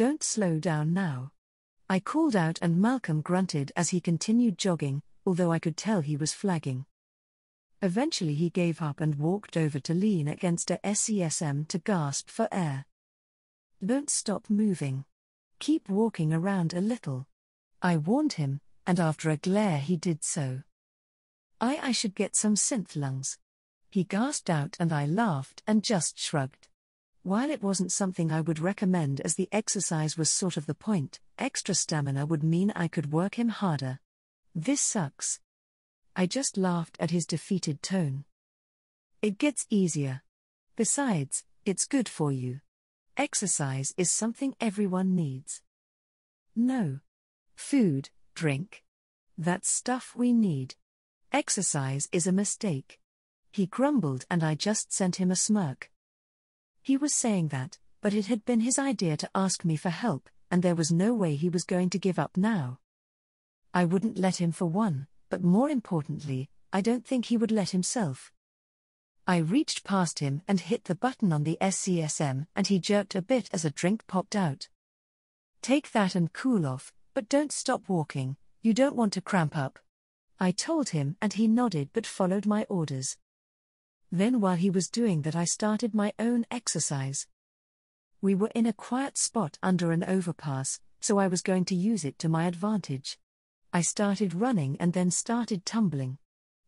Don't slow down now. I called out and Malcolm grunted as he continued jogging, although I could tell he was flagging. Eventually he gave up and walked over to lean against a SESM to gasp for air. Don't stop moving. Keep walking around a little. I warned him, and after a glare he did so. I should get some synth lungs. He gasped out and I laughed and just shrugged. While it wasn't something I would recommend as the exercise was sort of the point, extra stamina would mean I could work him harder. This sucks. I just laughed at his defeated tone. It gets easier. Besides, it's good for you. Exercise is something everyone needs. No. Food, drink. That's stuff we need. Exercise is a mistake. He grumbled and I just sent him a smirk. He was saying that, but it had been his idea to ask me for help, and there was no way he was going to give up now. I wouldn't let him for one, but more importantly, I don't think he would let himself. I reached past him and hit the button on the SCSM and he jerked a bit as a drink popped out. Take that and cool off, but don't stop walking, you don't want to cramp up. I told him and he nodded but followed my orders. Then while he was doing that I started my own exercise. We were in a quiet spot under an overpass, so I was going to use it to my advantage. I started running and then started tumbling.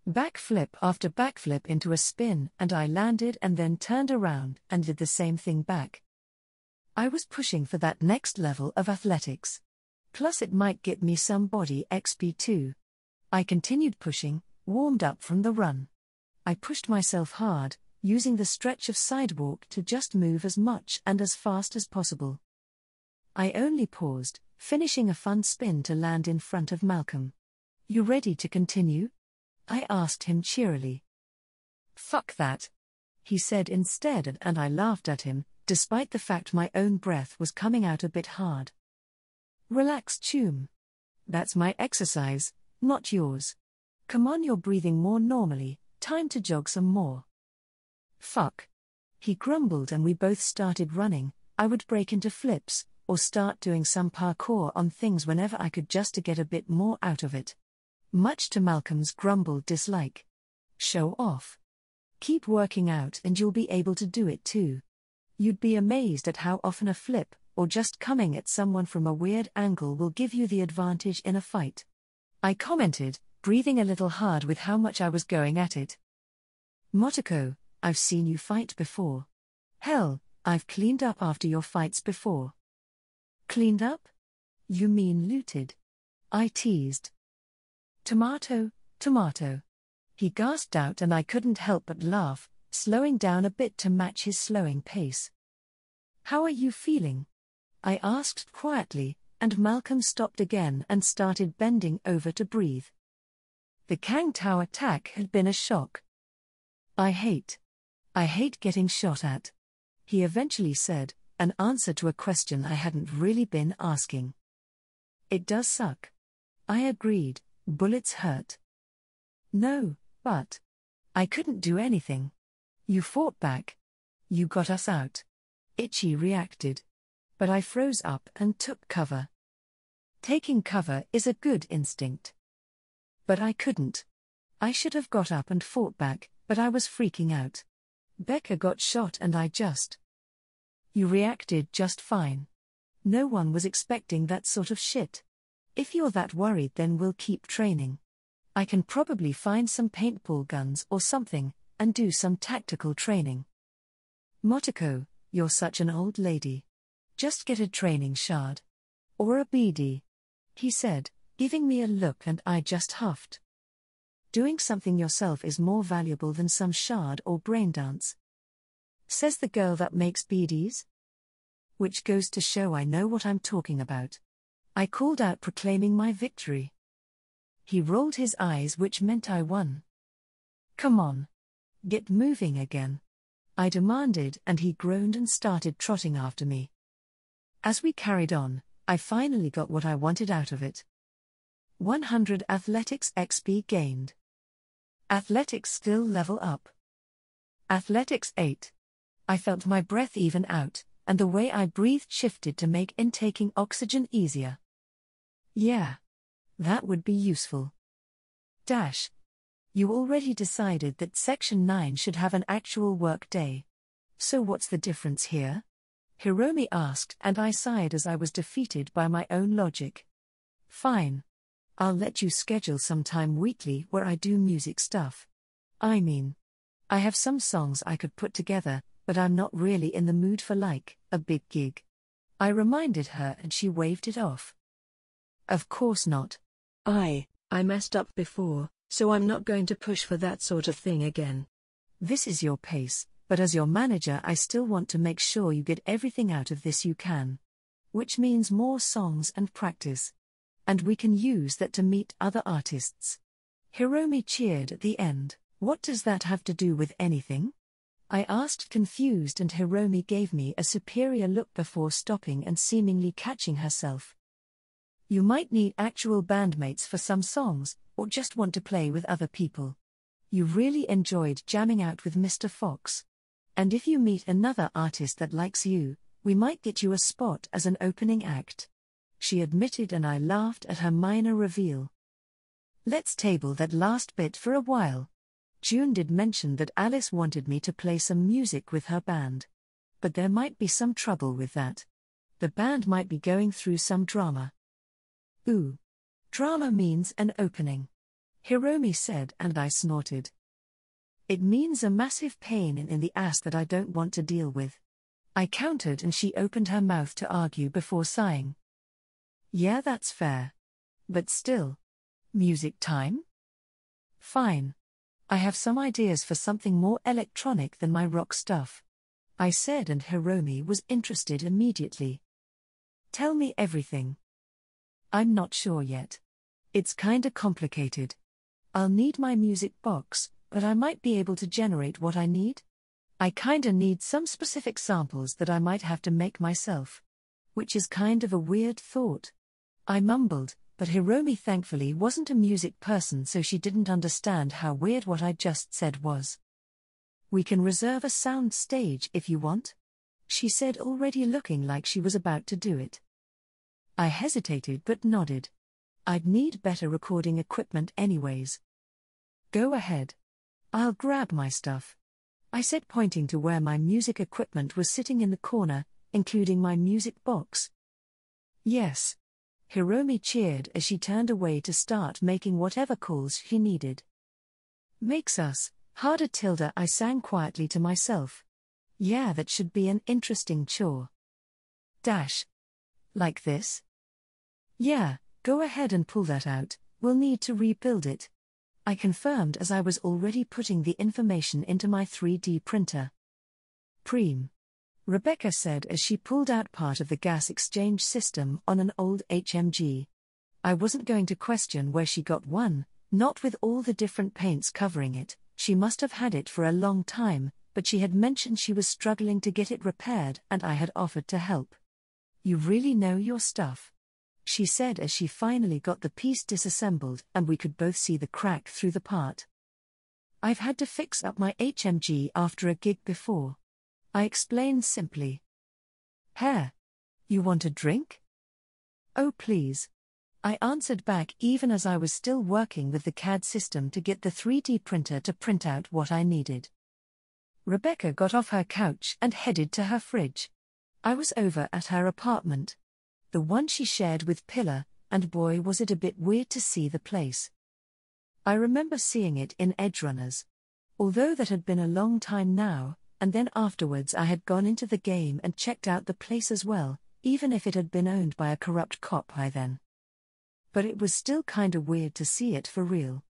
Backflip after backflip into a spin and I landed and then turned around and did the same thing back. I was pushing for that next level of athletics. Plus it might get me some body XP too. I continued pushing, warmed up from the run. I pushed myself hard, using the stretch of sidewalk to just move as much and as fast as possible. I only paused, finishing a fun spin to land in front of Malcolm. You ready to continue? I asked him cheerily. Fuck that, he said instead, and I laughed at him, despite the fact my own breath was coming out a bit hard. Relax, Chum. That's my exercise, not yours. Come on, you're breathing more normally, time to jog some more. Fuck. He grumbled and we both started running. I would break into flips, or start doing some parkour on things whenever I could just to get a bit more out of it. Much to Malcolm's grumbled dislike. Show off. Keep working out and you'll be able to do it too. You'd be amazed at how often a flip, or just coming at someone from a weird angle will give you the advantage in a fight. I commented, breathing a little hard with how much I was going at it. Motoko, I've seen you fight before. Hell, I've cleaned up after your fights before. Cleaned up? You mean looted? I teased. Tomato, tomato. He gasped out and I couldn't help but laugh, slowing down a bit to match his slowing pace. How are you feeling? I asked quietly, and Malcolm stopped again and started bending over to breathe. The Kang Tao attack had been a shock. I hate getting shot at, he eventually said, an answer to a question I hadn't really been asking. It does suck. I agreed, bullets hurt. No, but I couldn't do anything. You fought back. You got us out. Itchy reacted. But I froze up and took cover. Taking cover is a good instinct. But I couldn't. I should have got up and fought back, but I was freaking out. Becca got shot and I just... You reacted just fine. No one was expecting that sort of shit. If you're that worried, then we'll keep training. I can probably find some paintball guns or something, and do some tactical training. Motoko, you're such an old lady. Just get a training shard. Or a BD. He said, giving me a look, and I just huffed. Doing something yourself is more valuable than some shard or brain dance. Says the girl that makes BDs. Which goes to show I know what I'm talking about. I called out, proclaiming my victory. He rolled his eyes, which meant I won. Come on. Get moving again, I demanded, and he groaned and started trotting after me. As we carried on, I finally got what I wanted out of it. 100 athletics XP gained. Athletics skill level up. Athletics 8. I felt my breath even out, and the way I breathed shifted to make intaking oxygen easier. Yeah. That would be useful. Dash. You already decided that Section 9 should have an actual work day. So what's the difference here? Hiromi asked, and I sighed as I was defeated by my own logic. Fine. I'll let you schedule some time weekly where I do music stuff. I mean, I have some songs I could put together, but I'm not really in the mood for a big gig. I reminded her and she waved it off. Of course not. I messed up before, so I'm not going to push for that sort of thing again. This is your pace, but as your manager I still want to make sure you get everything out of this you can. Which means more songs and practice. And we can use that to meet other artists. Hiromi cheered at the end. What does that have to do with anything? I asked, confused, and Hiromi gave me a superior look before stopping and seemingly catching herself. You might need actual bandmates for some songs, or just want to play with other people. You really enjoyed jamming out with Mr. Fox. And if you meet another artist that likes you, we might get you a spot as an opening act. She admitted, and I laughed at her minor reveal. Let's table that last bit for a while. June did mention that Alice wanted me to play some music with her band. But there might be some trouble with that. The band might be going through some drama. Ooh. Drama means an opening. Hiromi said, and I snorted. It means a massive pain in the ass that I don't want to deal with. I countered, and she opened her mouth to argue before sighing. Yeah, that's fair. But still. Music time? Fine. I have some ideas for something more electronic than my rock stuff. I said, and Hiromi was interested immediately. Tell me everything. I'm not sure yet. It's kinda complicated. I'll need my music box, but I might be able to generate what I need. I kinda need some specific samples that I might have to make myself. Which is kind of a weird thought. I mumbled, but Hiromi thankfully wasn't a music person, so she didn't understand how weird what I just said was. We can reserve a sound stage if you want, she said, already looking like she was about to do it. I hesitated but nodded. I'd need better recording equipment anyways. Go ahead. I'll grab my stuff, I said, pointing to where my music equipment was sitting in the corner, including my music box. Yes. Hiromi cheered as she turned away to start making whatever calls she needed. Makes us harder tilde, I sang quietly to myself. Yeah, that should be an interesting chore. Dash. Like this? Yeah, go ahead and pull that out, we'll need to rebuild it. I confirmed as I was already putting the information into my 3D printer. Preem. Rebecca said as she pulled out part of the gas exchange system on an old HMG. I wasn't going to question where she got one, not with all the different paints covering it. She must have had it for a long time, but she had mentioned she was struggling to get it repaired and I had offered to help. You really know your stuff, she said as she finally got the piece disassembled and we could both see the crack through the part. I've had to fix up my HMG after a gig before, I explained simply. Hair. You want a drink? Oh please. I answered back even as I was still working with the CAD system to get the 3D printer to print out what I needed. Rebecca got off her couch and headed to her fridge. I was over at her apartment. The one she shared with Pillar, and boy was it a bit weird to see the place. I remember seeing it in Edgerunners. Although that had been a long time now, and then afterwards I had gone into the game and checked out the place as well, even if it had been owned by a corrupt cop by then. But it was still kinda weird to see it for real.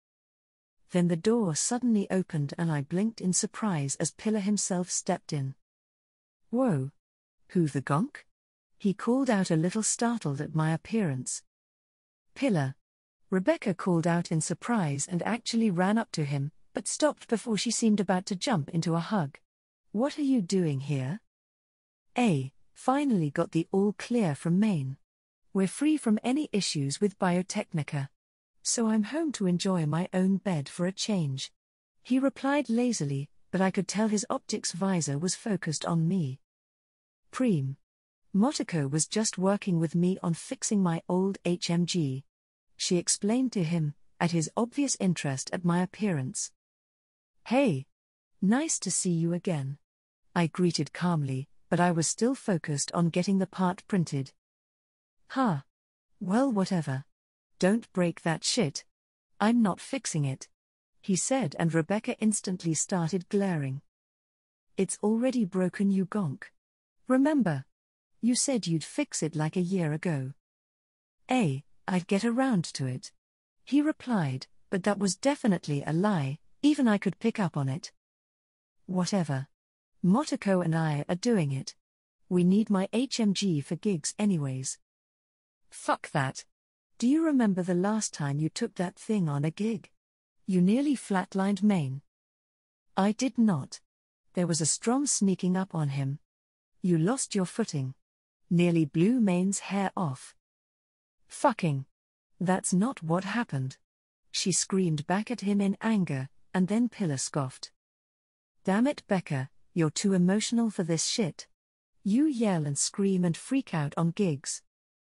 Then the door suddenly opened and I blinked in surprise as Pillar himself stepped in. Whoa. Who the gonk? He called out, a little startled at my appearance. Pillar. Rebecca called out in surprise and actually ran up to him, but stopped before she seemed about to jump into a hug. What are you doing here? Finally got the all clear from Maine. We're free from any issues with Biotechnica. So I'm home to enjoy my own bed for a change. He replied lazily, but I could tell his optics visor was focused on me. Preem. Motoko was just working with me on fixing my old HMG. She explained to him, at his obvious interest at my appearance. Hey. Nice to see you again. I greeted calmly, but I was still focused on getting the part printed. Huh. Well, whatever. Don't break that shit. I'm not fixing it, he said, and Rebecca instantly started glaring. It's already broken, you gonk. Remember? You said you'd fix it like a year ago. I'd get around to it, he replied, but that was definitely a lie, even I could pick up on it. Whatever. Motoko and I are doing it. We need my HMG for gigs anyways. Fuck that. Do you remember the last time you took that thing on a gig? You nearly flatlined Maine. I did not. There was a Strom sneaking up on him. You lost your footing. Nearly blew Maine's hair off. Fucking. That's not what happened. She screamed back at him in anger, and then Pillar scoffed. Damn it, Becca, you're too emotional for this shit. You yell and scream and freak out on gigs.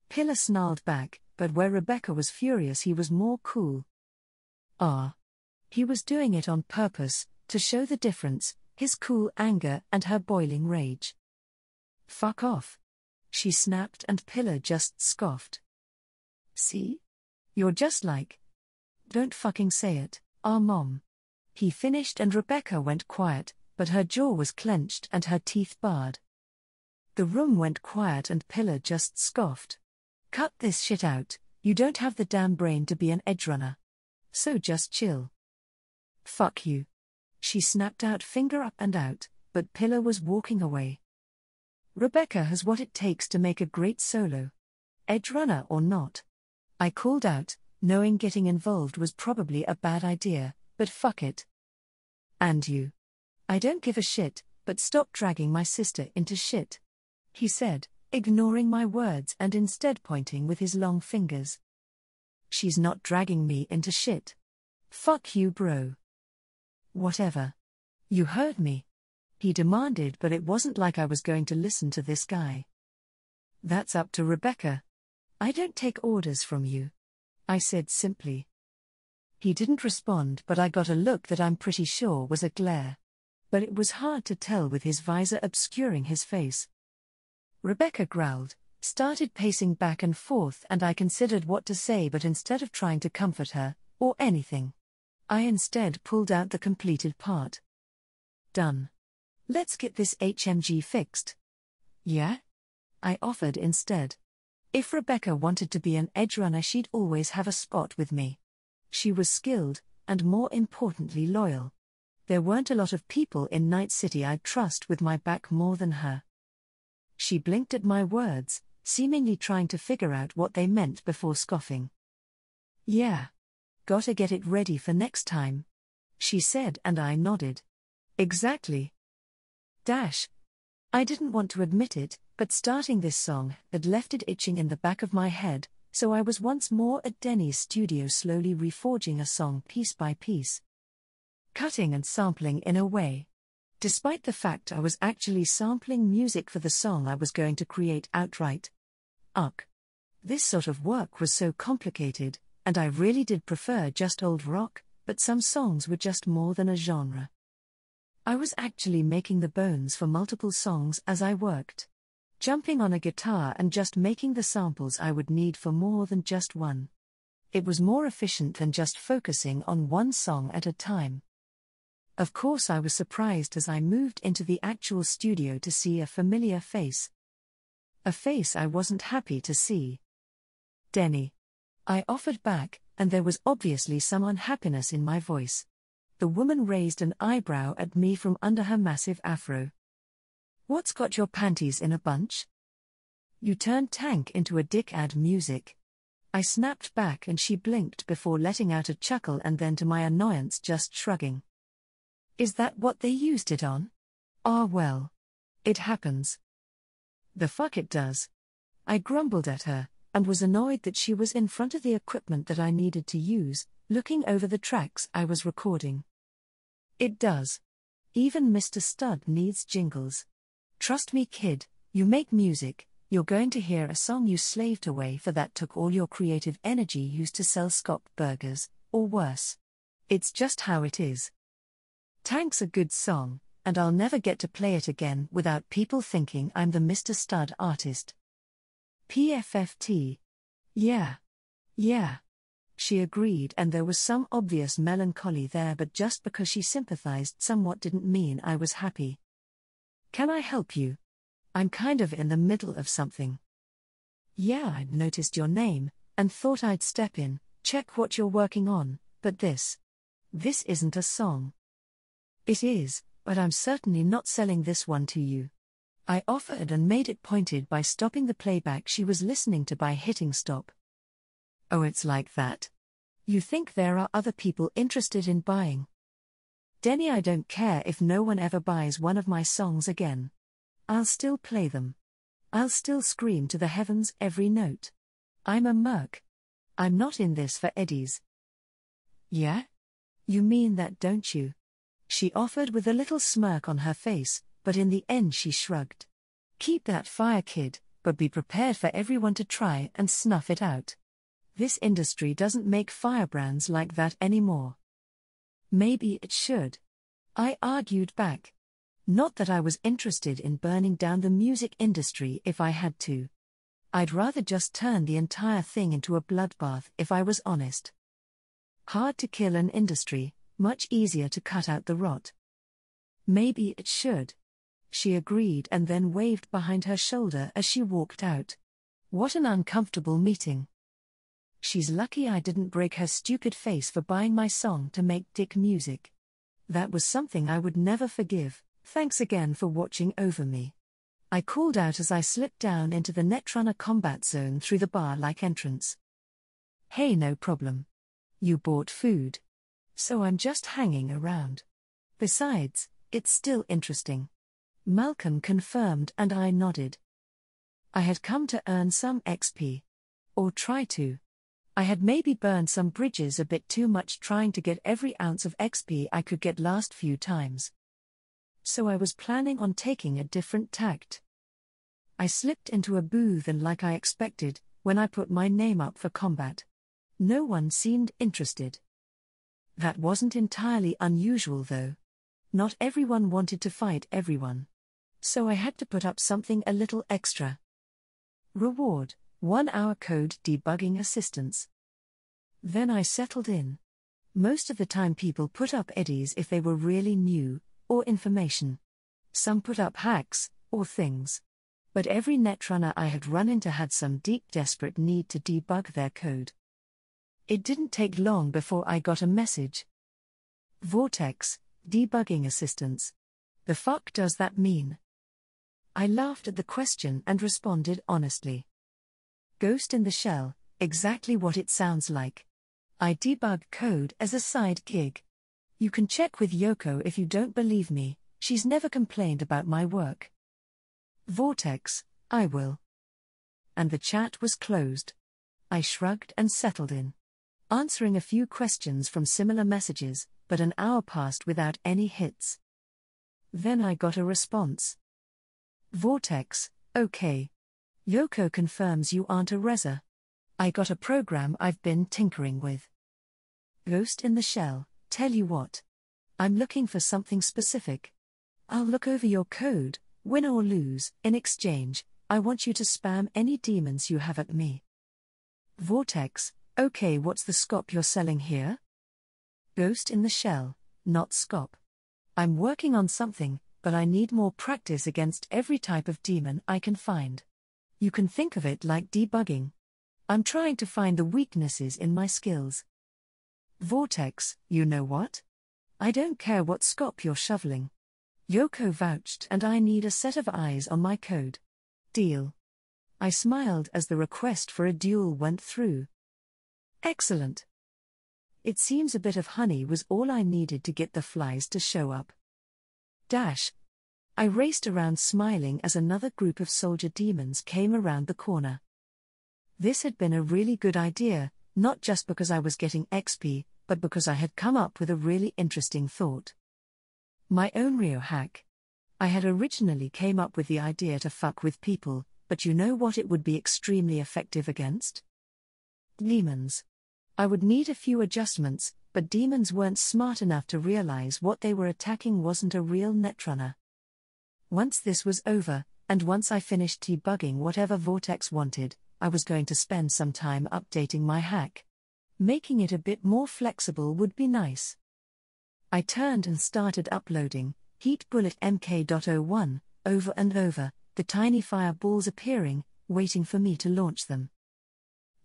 Pillar snarled back, but where Rebecca was furious, he was more cool. He was doing it on purpose, to show the difference, his cool anger and her boiling rage. Fuck off. She snapped, and Pillar just scoffed. See? You're just like. Don't fucking say it, our mom. He finished, and Rebecca went quiet, but her jaw was clenched and her teeth barred. The room went quiet, and Pillar just scoffed. Cut this shit out, you don't have the damn brain to be an edgerunner. So just chill. Fuck you. She snapped out, finger up and out, but Pillar was walking away. Rebecca has what it takes to make a great solo. Edgerunner or not. I called out, knowing getting involved was probably a bad idea, but fuck it. And you. I don't give a shit, but stop dragging my sister into shit, he said, ignoring my words and instead pointing with his long fingers. She's not dragging me into shit. Fuck you, bro. Whatever. You heard me, he demanded, but it wasn't like I was going to listen to this guy. That's up to Rebecca. I don't take orders from you, I said simply. He didn't respond, but I got a look that I'm pretty sure was a glare. But it was hard to tell with his visor obscuring his face. Rebecca growled, started pacing back and forth, and I considered what to say, but instead of trying to comfort her, or anything, I instead pulled out the completed part. Done. Let's get this HMG fixed. Yeah? I offered instead. If Rebecca wanted to be an edgerunner, she'd always have a spot with me. She was skilled, and more importantly loyal. There weren't a lot of people in Night City I'd trust with my back more than her. She blinked at my words, seemingly trying to figure out what they meant before scoffing. Yeah. Gotta get it ready for next time, she said, and I nodded. Exactly. I didn't want to admit it, but starting this song had left it itching in the back of my head, so I was once more at Denny's studio slowly reforging a song piece by piece. Cutting and sampling in a way. Despite the fact I was actually sampling music for the song I was going to create outright. This sort of work was so complicated, and I really did prefer just old rock, but some songs were just more than a genre. I was actually making the bones for multiple songs as I worked. Jumping on a guitar and just making the samples I would need for more than just one. It was more efficient than just focusing on one song at a time. Of course, I was surprised as I moved into the actual studio to see a familiar face. A face I wasn't happy to see. Denny. I offered back, and there was obviously some unhappiness in my voice. The woman raised an eyebrow at me from under her massive afro. What's got your panties in a bunch? You turned Tank into a dick, add music. I snapped back, and she blinked before letting out a chuckle and then, to my annoyance, just shrugging. Is that what they used it on? Well. It happens. The fuck it does. I grumbled at her, and was annoyed that she was in front of the equipment that I needed to use, looking over the tracks I was recording. It does. Even Mr. Stud needs jingles. Trust me, kid, You make music, you're going to hear a song you slaved away for that took all your creative energy used to sell Scop burgers, or worse. It's just how it is. Tank's a good song, and I'll never get to play it again without people thinking I'm the Mr. Stud artist. PFFT. Yeah. She agreed, and there was some obvious melancholy there, but just because she sympathized somewhat didn't mean I was happy. Can I help you? I'm kind of in the middle of something. Yeah, I'd noticed your name, and thought I'd step in, check what you're working on, but this isn't a song. It is, but I'm certainly not selling this one to you. I offered and made it pointed by stopping the playback she was listening to by hitting stop. Oh, it's like that. You think there are other people interested in buying? Denny, I don't care if no one ever buys one of my songs again. I'll still play them. I'll still scream to the heavens every note. I'm a merc. I'm not in this for eddies. Yeah? You mean that, don't you? She offered with a little smirk on her face, but in the end she shrugged. Keep that fire, kid, but be prepared for everyone to try and snuff it out. This industry doesn't make firebrands like that anymore. Maybe it should. I argued back. Not that I was interested in burning down the music industry if I had to. I'd rather just turn the entire thing into a bloodbath if I was honest. Hard to kill an industry, much easier to cut out the rot. Maybe it should. She agreed and then waved behind her shoulder as she walked out. What an uncomfortable meeting. She's lucky I didn't break her stupid face for buying my song to make dick music. That was something I would never forgive. Thanks again for watching over me. I called out as I slipped down into the Netrunner combat zone through the bar-like entrance. Hey, no problem. You bought food. So I'm just hanging around. Besides, it's still interesting. Malcolm confirmed and I nodded. I had come to earn some XP. Or try to. I had maybe burned some bridges a bit too much trying to get every ounce of XP I could get last few times. So I was planning on taking a different tact. I slipped into a booth and, like I expected, when I put my name up for combat, no one seemed interested. That wasn't entirely unusual though. Not everyone wanted to fight everyone. So I had to put up something a little extra. Reward, 1-hour code debugging assistance. Then I settled in. Most of the time people put up eddies if they were really new, or information. Some put up hacks, or things. But every netrunner I had run into had some deep desperate need to debug their code. It didn't take long before I got a message. Vortex, debugging assistance. The fuck does that mean? I laughed at the question and responded honestly. Ghost in the Shell, exactly what it sounds like. I debug code as a side gig. You can check with Yoko if you don't believe me, she's never complained about my work. Vortex, I will. And the chat was closed. I shrugged and settled in. Answering a few questions from similar messages, but an hour passed without any hits. Then I got a response. Vortex, okay. Yoko confirms you aren't a Reza. I got a program I've been tinkering with. Ghost in the Shell, tell you what. I'm looking for something specific. I'll look over your code, win or lose. In exchange, I want you to spam any demons you have at me. Vortex, okay, what's the scop you're selling here? Ghost in the Shell, not scop. I'm working on something, but I need more practice against every type of demon I can find. You can think of it like debugging. I'm trying to find the weaknesses in my skills. Vortex, you know what? I don't care what scop you're shoveling. Yoko vouched and I need a set of eyes on my code. Deal. I smiled as the request for a duel went through. Excellent. It seems a bit of honey was all I needed to get the flies to show up. Dash. I raced around smiling as another group of soldier demons came around the corner. This had been a really good idea, not just because I was getting XP, but because I had come up with a really interesting thought. My own Rio hack. I had originally came up with the idea to fuck with people, but you know what it would be extremely effective against? Demons. I would need a few adjustments, but demons weren't smart enough to realize what they were attacking wasn't a real netrunner. Once this was over, and once I finished debugging whatever Vortex wanted, I was going to spend some time updating my hack. Making it a bit more flexible would be nice. I turned and started uploading Heat Bullet MK.01 over and over, the tiny fireballs appearing, waiting for me to launch them.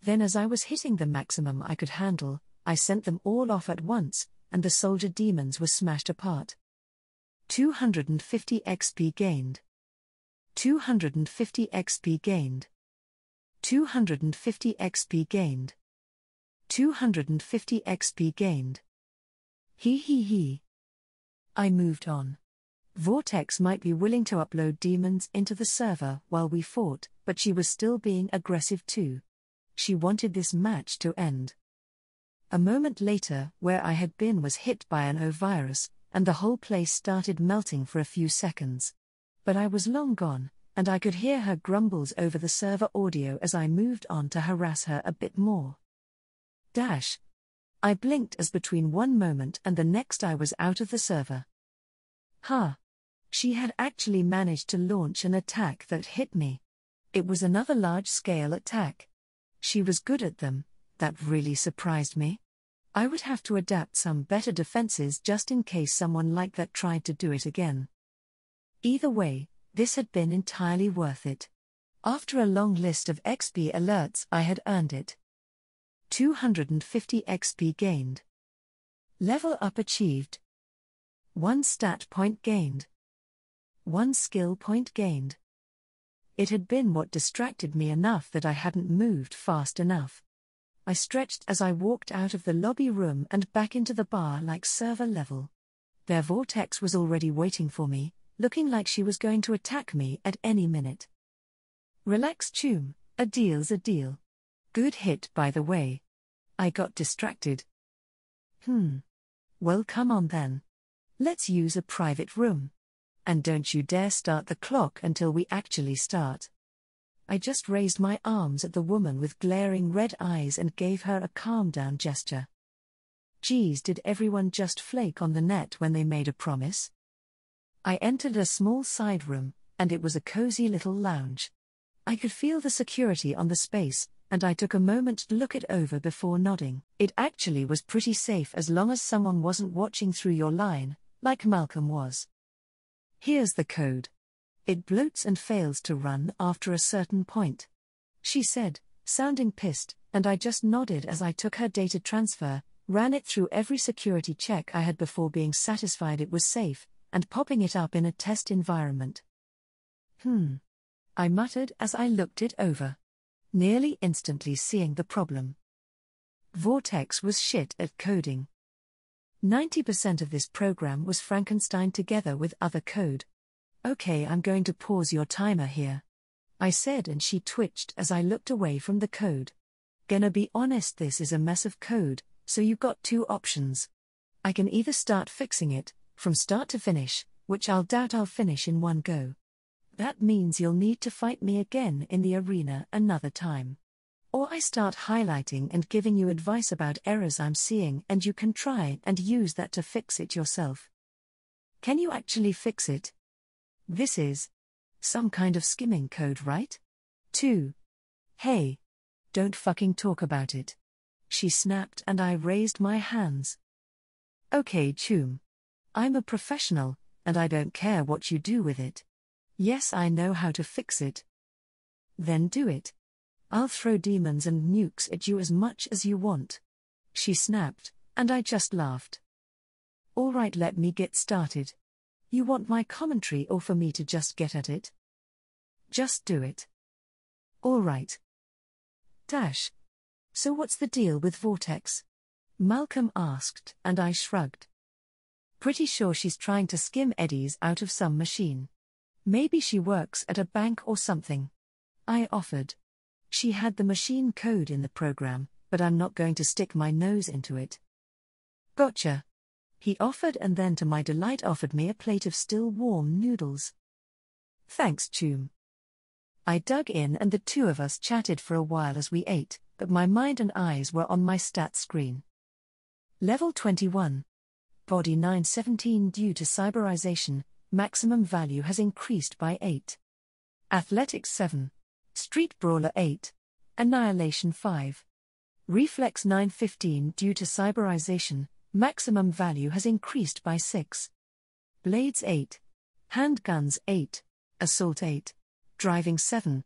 Then as I was hitting the maximum I could handle, I sent them all off at once, and the soldier demons were smashed apart. 250 XP gained. 250 XP gained. 250 XP gained. 250 XP gained. He. I moved on. Vortex might be willing to upload demons into the server while we fought, but she was still being aggressive too. She wanted this match to end. A moment later, where I had been was hit by an O-virus, and the whole place started melting for a few seconds. But I was long gone, and I could hear her grumbles over the server audio as I moved on to harass her a bit more. I blinked as between one moment and the next I was out of the server. She had actually managed to launch an attack that hit me. It was another large-scale attack. She was good at them. That really surprised me. I would have to adapt some better defenses just in case someone like that tried to do it again. Either way, this had been entirely worth it. After a long list of XP alerts I had earned it. 250 XP gained. Level up achieved. 1 stat point gained. 1 skill point gained. It had been what distracted me enough that I hadn't moved fast enough. I stretched as I walked out of the lobby room and back into the bar like server level. Their Vortex was already waiting for me, looking like she was going to attack me at any minute. Relax, Chum, a deal's a deal. Good hit, by the way. I got distracted. Well, come on then. Let's use a private room. And don't you dare start the clock until we actually start. I just raised my arms at the woman with glaring red eyes and gave her a calm down gesture. Geez, did everyone just flake on the net when they made a promise? I entered a small side room, and it was a cozy little lounge. I could feel the security on the space, and I took a moment to look it over before nodding. It actually was pretty safe as long as someone wasn't watching through your line, like Malcolm was. Here's the code. It bloats and fails to run after a certain point, she said, sounding pissed, and I just nodded as I took her data transfer, ran it through every security check I had before being satisfied it was safe, and popping it up in a test environment. I muttered as I looked it over, nearly instantly seeing the problem. Vortex was shit at coding. 90% of this program was Frankenstein together with other code. Okay, I'm going to pause your timer here, I said, and she twitched as I looked away from the code. Gonna be honest, this is a mess of code, so you got 2 options. I can either start fixing it, from start to finish, which I'll doubt I'll finish in one go. That means you'll need to fight me again in the arena another time. Or I start highlighting and giving you advice about errors I'm seeing and you can try and use that to fix it yourself. Can you actually fix it? This is some kind of skimming code, right? 2. Hey. Don't fucking talk about it. She snapped and I raised my hands. Okay, Chum. I'm a professional, and I don't care what you do with it. Yes, I know how to fix it. Then do it. I'll throw demons and nukes at you as much as you want. She snapped, and I just laughed. All right, let me get started. You want my commentary or for me to just get at it? Just do it. All right. So what's the deal with Vortex? Malcolm asked, and I shrugged. Pretty sure she's trying to skim eddies out of some machine. Maybe she works at a bank or something. I offered. She had the machine code in the program, but I'm not going to stick my nose into it. Gotcha. He offered, and then to my delight offered me a plate of still warm noodles. Thanks, Choom. I dug in and the two of us chatted for a while as we ate, but my mind and eyes were on my stats screen. Level 21. Body 917 due to cyberization, maximum value has increased by 8. Athletics 7. Street Brawler 8. Annihilation 5. Reflex 915 due to cyberization, maximum value has increased by 6. Blades 8. Handguns 8. Assault 8. Driving 7.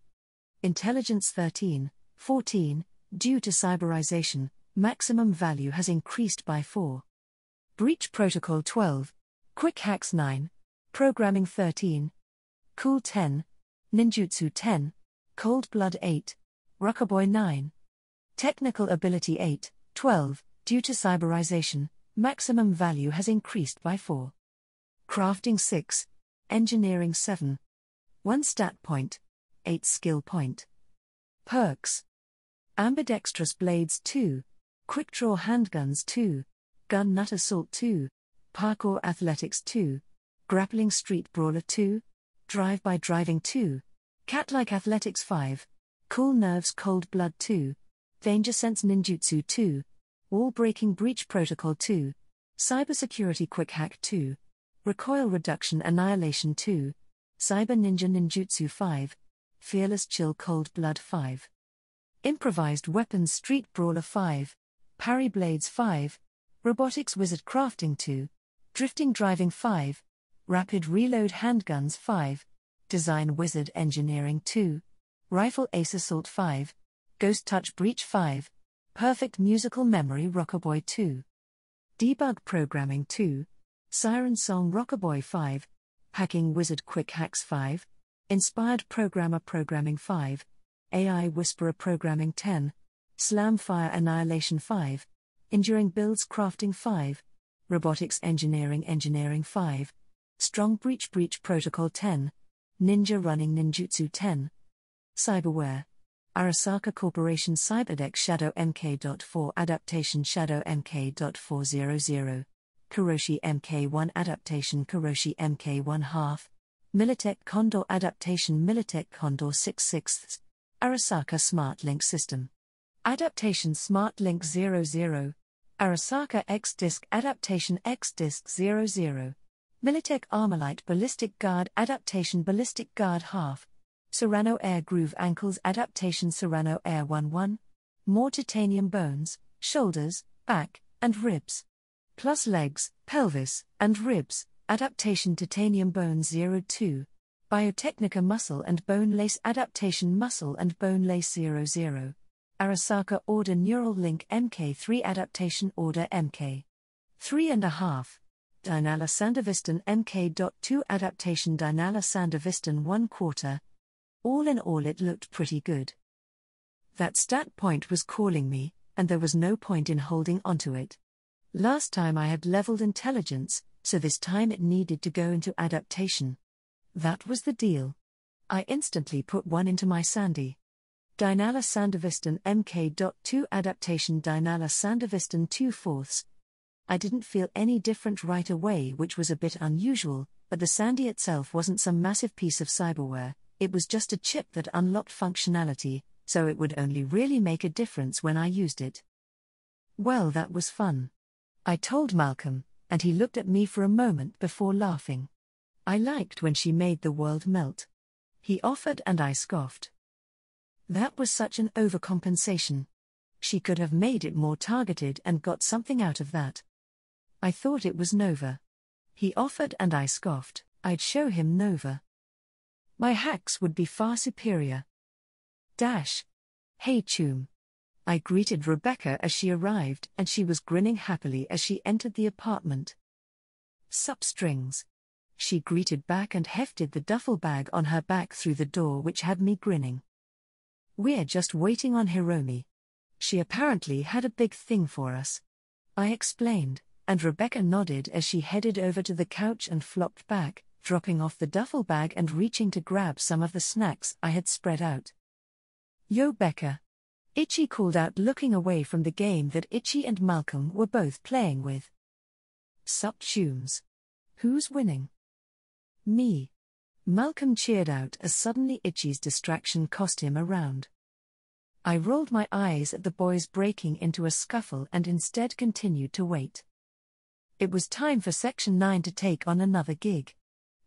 Intelligence 13, 14, due to cyberization, maximum value has increased by 4. Breach Protocol 12. Quick Hacks 9. Programming 13. Cool 10. Ninjutsu 10. Cold Blood 8. Ruckaboy 9. Technical Ability 8, 12, due to cyberization, maximum value has increased by 4. Crafting 6. Engineering 7. 1 stat point. 8 skill point. Perks. Ambidextrous Blades 2. Quick Draw Handguns 2. Gun Nut Assault 2. Parkour Athletics 2. Grappling Street Brawler 2. Drive-by Driving 2. Cat-like Athletics 5. Cool Nerves Cold Blood 2. Danger Sense Ninjutsu 2. Wall-Breaking Breach Protocol 2. Cybersecurity Quick Hack 2. Recoil Reduction Annihilation 2. Cyber Ninja Ninjutsu 5. Fearless Chill Cold Blood 5. Improvised Weapons Street Brawler 5. Parry Blades 5. Robotics Wizard Crafting 2. Drifting Driving 5. Rapid Reload Handguns 5. Design Wizard Engineering 2. Rifle Ace Assault 5. Ghost Touch Breach 5. Perfect Musical Memory Rockaboy 2. Debug Programming 2. Siren Song Rockaboy 5. Hacking Wizard Quick Hacks 5. Inspired Programmer Programming 5. AI Whisperer Programming 10. Slam Fire Annihilation 5. Enduring Builds Crafting 5. Robotics Engineering 5. Strong Breach Protocol 10. Ninja Running Ninjutsu 10. Cyberware. Arasaka Corporation Cyberdeck Shadow MK.4 Adaptation Shadow MK.400. Kuroshi MK1 Adaptation Kuroshi MK1 Half. Militech Condor Adaptation Militech Condor 6/6. Arasaka Smart Link System. Adaptation Smart Link 00. Arasaka X-Disc Adaptation X-Disc 00. Militech Armalite Ballistic Guard Adaptation Ballistic Guard Half. Serrano Air Groove Ankles Adaptation Serrano Air 1/1. More titanium bones, shoulders, back, and ribs. Plus legs, pelvis, and ribs, Adaptation Titanium Bone 02. Biotechnica Muscle and Bone Lace Adaptation Muscle and Bone Lace 00. Arasaka Order Neural Link MK3 Adaptation Order MK 3.5. Dynala Sandevistan MK.2 Adaptation Dynala Sandevistan 1/4. All in all, it looked pretty good. That stat point was calling me, and there was no point in holding onto it. Last time I had leveled intelligence, so this time it needed to go into adaptation. That was the deal. I instantly put one into my Sandy. Dynala Sandevistan MK.2 Adaptation Dynala Sandevistan 2/4. I didn't feel any different right away, which was a bit unusual, but the Sandy itself wasn't some massive piece of cyberware, it was just a chip that unlocked functionality, so it would only really make a difference when I used it. Well, that was fun. I told Malcolm, and he looked at me for a moment before laughing. I liked when she made the world melt. He offered and I scoffed. That was such an overcompensation. She could have made it more targeted and got something out of that. I thought it was Nova. He offered and I scoffed. I'd show him Nova. My hacks would be far superior. Hey Choom. I greeted Rebecca as she arrived and she was grinning happily as she entered the apartment. Sup strings. She greeted back and hefted the duffel bag on her back through the door, which had me grinning. We're just waiting on Hiromi. She apparently had a big thing for us. I explained, and Rebecca nodded as she headed over to the couch and flopped back, dropping off the duffel bag and reaching to grab some of the snacks I had spread out. Yo Becca. Itchy called out, looking away from the game that Itchy and Malcolm were both playing with. Sup tunes. Who's winning? Me. Malcolm cheered out as suddenly Itchy's distraction cost him a round. I rolled my eyes at the boys breaking into a scuffle and instead continued to wait. It was time for Section 9 to take on another gig.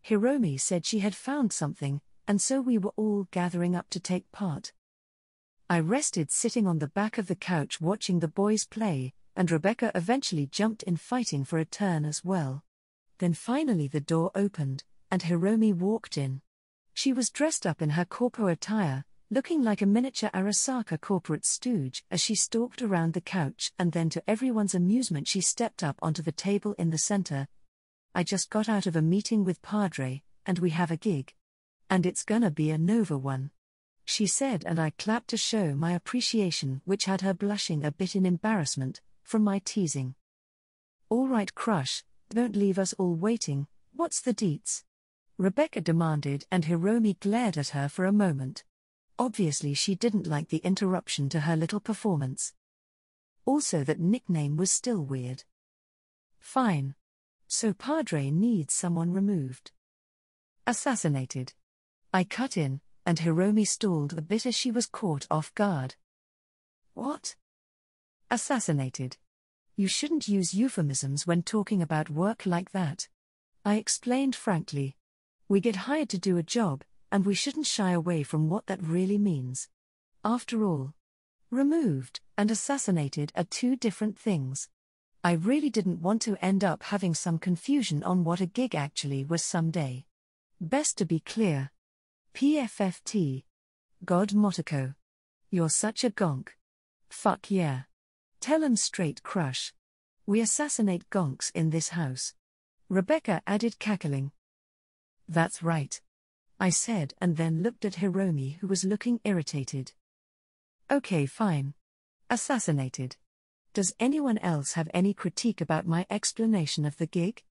Hiromi said she had found something, and so we were all gathering up to take part. I rested sitting on the back of the couch watching the boys play, and Rebecca eventually jumped in fighting for a turn as well. Then finally the door opened, and Hiromi walked in. She was dressed up in her corpo attire, looking like a miniature Arasaka corporate stooge as she stalked around the couch, and then to everyone's amusement she stepped up onto the table in the center. I just got out of a meeting with Padre, and we have a gig. And it's gonna be a Nova one, she said, and I clapped to show my appreciation, which had her blushing a bit in embarrassment from my teasing. All right, crush, don't leave us all waiting, what's the deets? Rebecca demanded, and Hiromi glared at her for a moment. Obviously she didn't like the interruption to her little performance. Also that nickname was still weird. Fine. So Padre needs someone removed. Assassinated. I cut in, and Hiromi stalled a bit as she was caught off guard. What? Assassinated. You shouldn't use euphemisms when talking about work like that. I explained frankly. We get hired to do a job, and we shouldn't shy away from what that really means. After all, removed and assassinated are two different things. I really didn't want to end up having some confusion on what a gig actually was someday. Best to be clear. PFFT. God Motoko. You're such a gonk. Fuck yeah. Tell 'em straight, crush. We assassinate gonks in this house. Rebecca added, cackling. That's right, I said, and then looked at Hiromi, who was looking irritated. Okay, fine. Assassinated. Does anyone else have any critique about my explanation of the gig?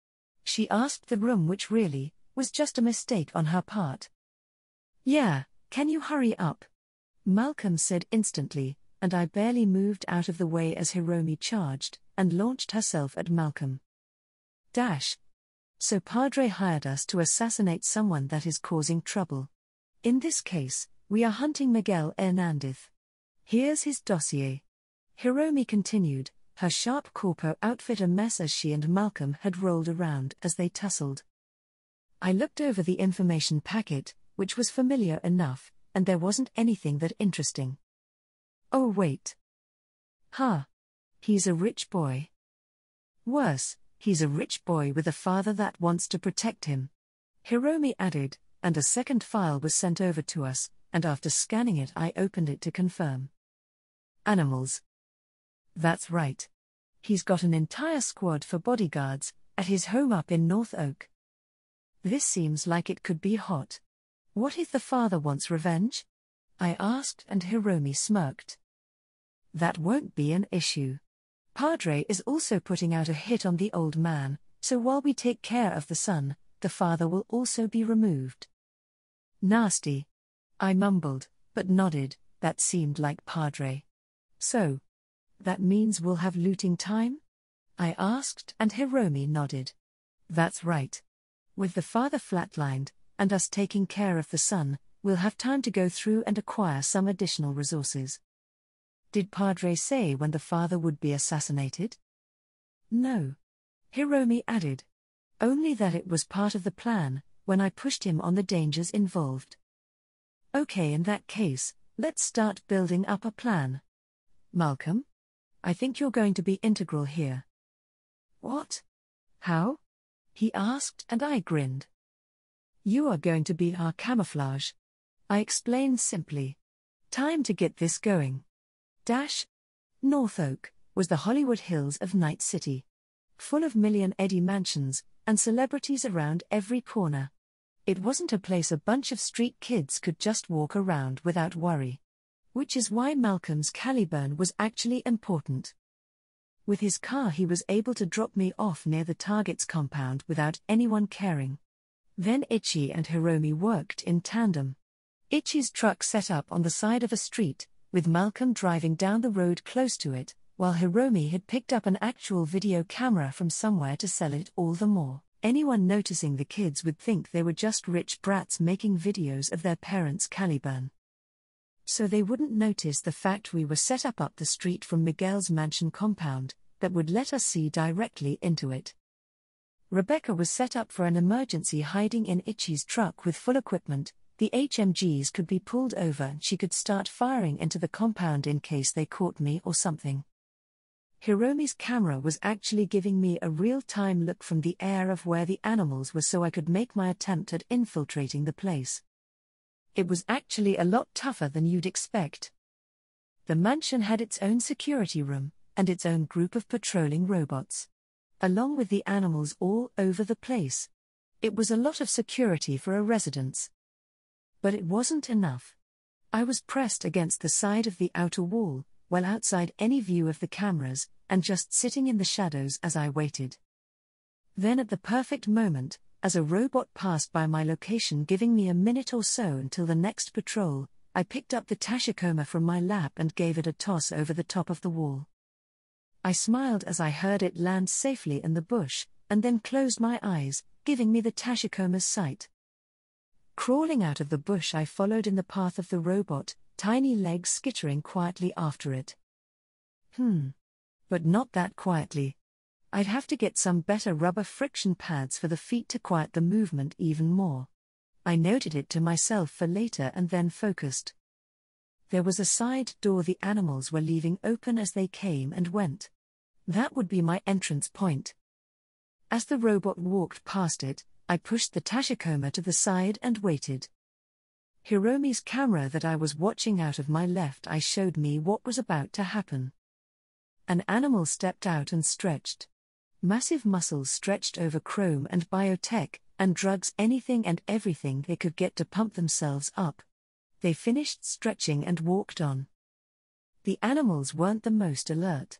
She asked the room, which really was just a mistake on her part. Yeah, can you hurry up? Malcolm said instantly, and I barely moved out of the way as Hiromi charged and launched herself at Malcolm. So Padre hired us to assassinate someone that is causing trouble. In this case, we are hunting Miguel Hernandez. Here's his dossier. Hiromi continued, her sharp corpo outfit a mess as she and Malcolm had rolled around as they tussled. I looked over the information packet, which was familiar enough, and there wasn't anything that interesting. Oh wait. He's a rich boy. Worse, he's a rich boy with a father that wants to protect him. Hiromi added, and a second file was sent over to us, and after scanning it I opened it to confirm. Animals. That's right. He's got an entire squad for bodyguards at his home up in North Oak. This seems like it could be hot. What if the father wants revenge? I asked, and Hiromi smirked. That won't be an issue. Padre is also putting out a hit on the old man, so while we take care of the son, the father will also be removed. Nasty. I mumbled, but nodded. That seemed like Padre. So, that means we'll have looting time? I asked, and Hiromi nodded. That's right. With the father flatlined, and us taking care of the son, we'll have time to go through and acquire some additional resources. Did Padre say when the father would be assassinated? No. Hiromi added. Only that it was part of the plan, when I pushed him on the dangers involved. Okay, in that case, let's start building up a plan. Malcolm? I think you're going to be integral here. What? How? He asked, and I grinned. You are going to be our camouflage. I explained simply. Time to get this going. North Oak was the Hollywood Hills of Night City. Full of million-Eddie mansions, and celebrities around every corner. It wasn't a place a bunch of street kids could just walk around without worry. Which is why Malcolm's Caliburn was actually important. With his car he was able to drop me off near the target's compound without anyone caring. Then Itchy and Hiromi worked in tandem. Itchy's truck set up on the side of a street, with Malcolm driving down the road close to it, while Hiromi had picked up an actual video camera from somewhere to sell it all the more. Anyone noticing the kids would think they were just rich brats making videos of their parents' Caliban. So they wouldn't notice the fact we were set up the street from Miguel's mansion compound, that would let us see directly into it. Rebecca was set up for an emergency hiding in Ichi's truck with full equipment. The HMGs could be pulled over and she could start firing into the compound in case they caught me or something. Hiromi's camera was actually giving me a real-time look from the air of where the animals were so I could make my attempt at infiltrating the place. It was actually a lot tougher than you'd expect. The mansion had its own security room, and its own group of patrolling robots. Along with the animals all over the place. It was a lot of security for a residence. But it wasn't enough. I was pressed against the side of the outer wall, well outside any view of the cameras, and just sitting in the shadows as I waited. Then at the perfect moment, as a robot passed by my location giving me a minute or so until the next patrol, I picked up the Tachikoma from my lap and gave it a toss over the top of the wall. I smiled as I heard it land safely in the bush, and then closed my eyes, giving me the Tachikoma's sight. Crawling out of the bush I followed in the path of the robot, tiny legs skittering quietly after it. But not that quietly. I'd have to get some better rubber friction pads for the feet to quiet the movement even more. I noted it to myself for later and then focused. There was a side door the animals were leaving open as they came and went. That would be my entrance point. As the robot walked past it, I pushed the Tachikoma to the side and waited. Hiromi's camera that I was watching out of my left eye showed me what was about to happen. An animal stepped out and stretched. Massive muscles stretched over chrome and biotech, and drugs, anything and everything they could get to pump themselves up. They finished stretching and walked on. The animals weren't the most alert.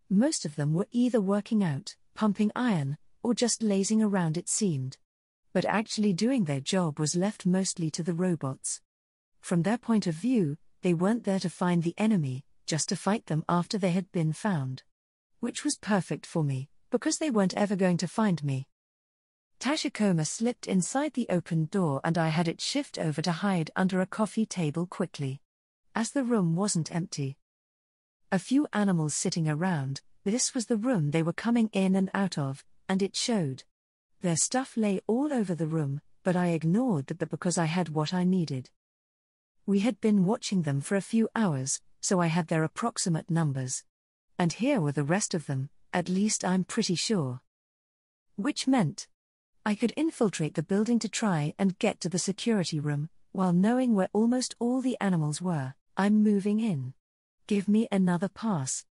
Most of them were either working out, pumping iron, or just lazing around it seemed. But actually doing their job was left mostly to the robots. From their point of view, they weren't there to find the enemy, just to fight them after they had been found. Which was perfect for me, because they weren't ever going to find me. Tachikoma slipped inside the open door and I had it shift over to hide under a coffee table quickly. As the room wasn't empty. A few animals sitting around, this was the room they were coming in and out of, and it showed. Their stuff lay all over the room, but I ignored that because I had what I needed. We had been watching them for a few hours, so I had their approximate numbers. And here were the rest of them, at least I'm pretty sure. Which meant I could infiltrate the building to try and get to the security room, while knowing where almost all the animals were. I'm moving in. Give me another pass.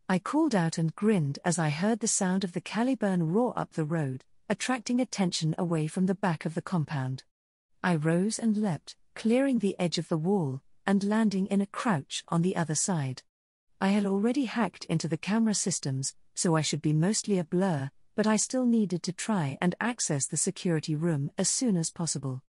I called out and grinned as I heard the sound of the Caliban roar up the road, attracting attention away from the back of the compound. I rose and leapt, clearing the edge of the wall, and landing in a crouch on the other side. I had already hacked into the camera systems, so I should be mostly a blur, but I still needed to try and access the security room as soon as possible.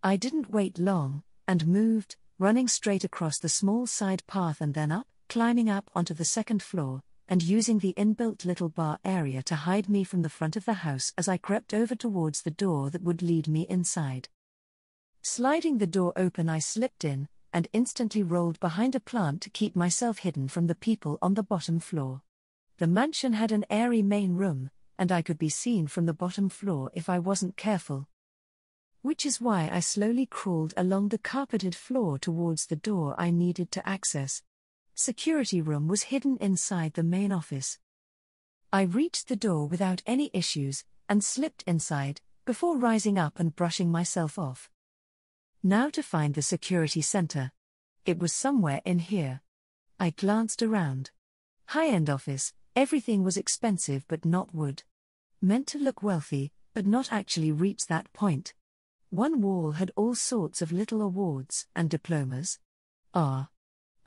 I didn't wait long, and moved, running straight across the small side path and then up, climbing up onto the second floor, and using the inbuilt little bar area to hide me from the front of the house as I crept over towards the door that would lead me inside. Sliding the door open, I slipped in, and instantly rolled behind a plant to keep myself hidden from the people on the bottom floor. The mansion had an airy main room, and I could be seen from the bottom floor if I wasn't careful. Which is why I slowly crawled along the carpeted floor towards the door I needed to access. Security room was hidden inside the main office. I reached the door without any issues, and slipped inside, before rising up and brushing myself off. Now to find the security center. It was somewhere in here. I glanced around. High-end office, everything was expensive but not wood. Meant to look wealthy, but not actually reach that point. One wall had all sorts of little awards and diplomas. Ah.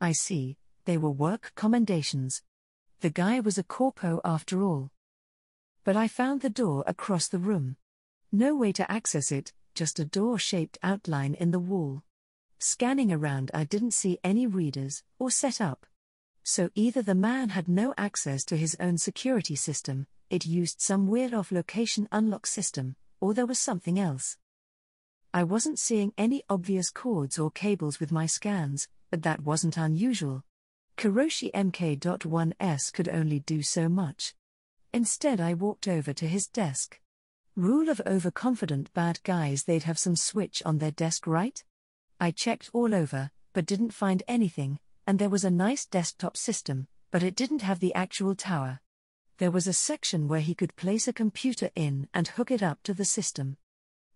I see, they were work commendations. The guy was a corpo after all. But I found the door across the room. No way to access it, just a door-shaped outline in the wall. Scanning around, I didn't see any readers or setup. So either the man had no access to his own security system, it used some weird off-location unlock system, or there was something else. I wasn't seeing any obvious cords or cables with my scans, but that wasn't unusual. Kiroshi MK.1S could only do so much. Instead, I walked over to his desk. Rule of overconfident bad guys, they'd have some switch on their desk, right? I checked all over, but didn't find anything, and there was a nice desktop system, but it didn't have the actual tower. There was a section where he could place a computer in and hook it up to the system.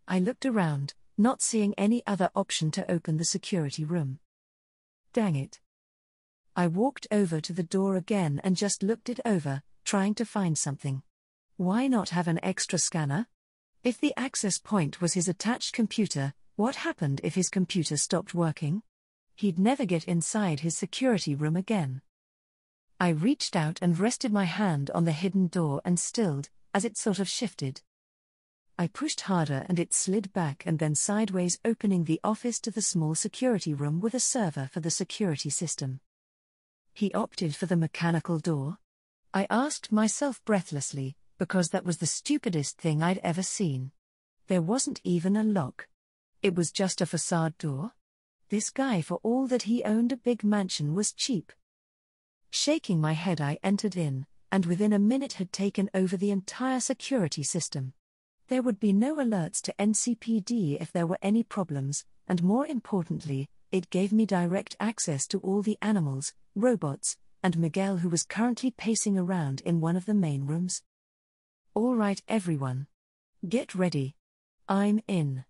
I looked around, not seeing any other option to open the security room. Dang it. I walked over to the door again and just looked it over, trying to find something. Why not have an extra scanner? If the access point was his attached computer, what happened if his computer stopped working? He'd never get inside his security room again. I reached out and rested my hand on the hidden door and stilled, as it sort of shifted. I pushed harder and it slid back and then sideways, opening the office to the small security room with a server for the security system. He opted for the mechanical door? I asked myself breathlessly, because that was the stupidest thing I'd ever seen. There wasn't even a lock. It was just a facade door. This guy, for all that he owned a big mansion, was cheap. Shaking my head, I entered in, and within a minute had taken over the entire security system. There would be no alerts to NCPD if there were any problems, and more importantly, it gave me direct access to all the animals, robots, and Miguel, who was currently pacing around in one of the main rooms. All right, everyone. Get ready. I'm in.